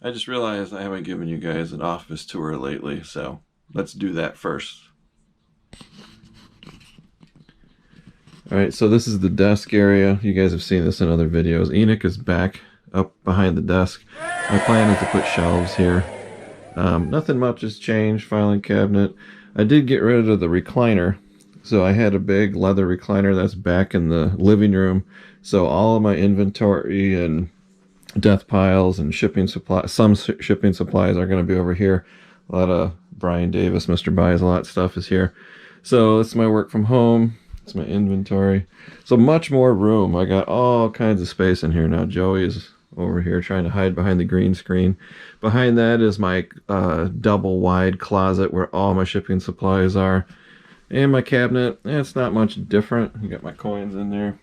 I just realized I haven't given you guys an office tour lately, so let's do that first. Alright, so this is the desk area. You guys have seen this in other videos. Enoch is back up behind the desk. My plan is to put shelves here. Nothing much has changed. Filing cabinet. I did get rid of the recliner. So I had a big leather recliner that's back in the living room. So all of my inventory and death piles and shipping supplies, some shipping supplies are going to be over here. A lot of Brian Davis, Mr. Buys a Lot stuff is here. So it's my work from home. It's my inventory. So much more room. I got all kinds of space in here now. Joey's over here trying to hide behind the green screen. Behind that is my double wide closet where all my shipping supplies are. And my cabinet, it's not much different. You got my coins in there.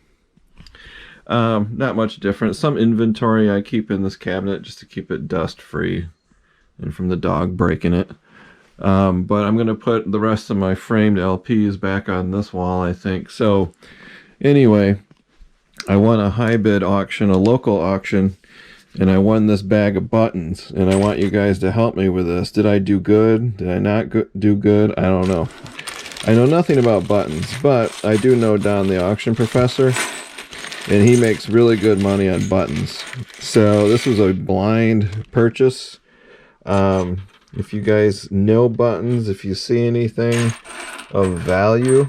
Not much different. Some inventory I keep in this cabinet just to keep it dust free and from the dog breaking it. But I'm going to put the rest of my framed LPs back on this wall, I think. So anyway, I won a HiBid auction, a local auction, and I won this bag of buttons. And I want you guys to help me with this. Did I do good? Did I not do good? I don't know. I know nothing about buttons, but I do know Don the auction professor, and he makes really good money on buttons. So this was a blind purchase. If you guys know buttons, if you see anything of value,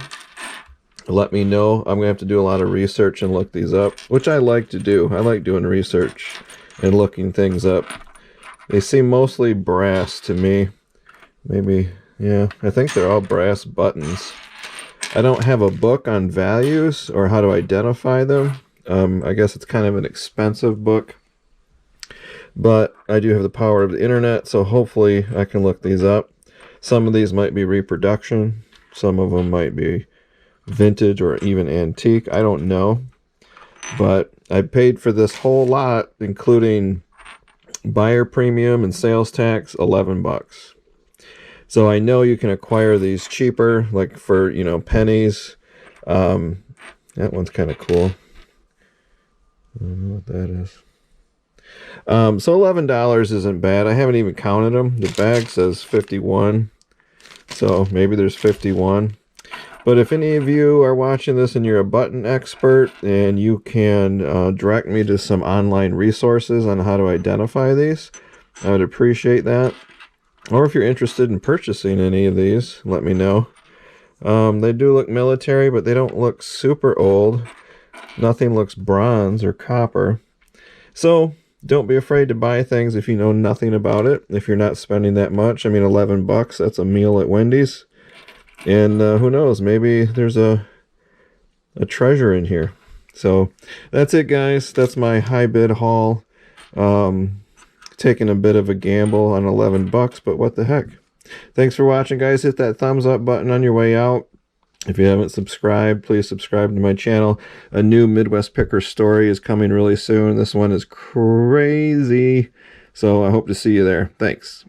let me know. I'm gonna have to do a lot of research and look these up, which I like to do. I like doing research and looking things up. They seem mostly brass to me. Maybe, yeah, I think they're all brass buttons. I don't have a book on values or how to identify them. I guess it's kind of an expensive book, but I do have the power of the internet, so hopefully I can look these up. Some of these might be reproduction. Some of them might be vintage or even antique. I don't know. But I paid for this whole lot, including buyer premium and sales tax, 11 bucks. So I know you can acquire these cheaper, like for, you know, pennies. That one's kind of cool. I don't know what that is. So $11 isn't bad. I haven't even counted them. The bag says 51. So maybe there's 51. But if any of you are watching this and you're a button expert and you can direct me to some online resources on how to identify these, I would appreciate that. Or if you're interested in purchasing any of these, let me know. They do look military, but they don't look super old. Nothing looks bronze or copper. So don't be afraid to buy things if you know nothing about it. If you're not spending that much. I mean, 11 bucks, that's a meal at Wendy's. And who knows, maybe there's a treasure in here. So that's it, guys. That's my HiBid haul. Taking a bit of a gamble on 11 bucks, but what the heck. Thanks for watching, guys. Hit that thumbs up button on your way out. If you haven't subscribed, please subscribe to my channel. A new Midwest Picker story is coming really soon. This one is crazy. So I hope to see you there. Thanks.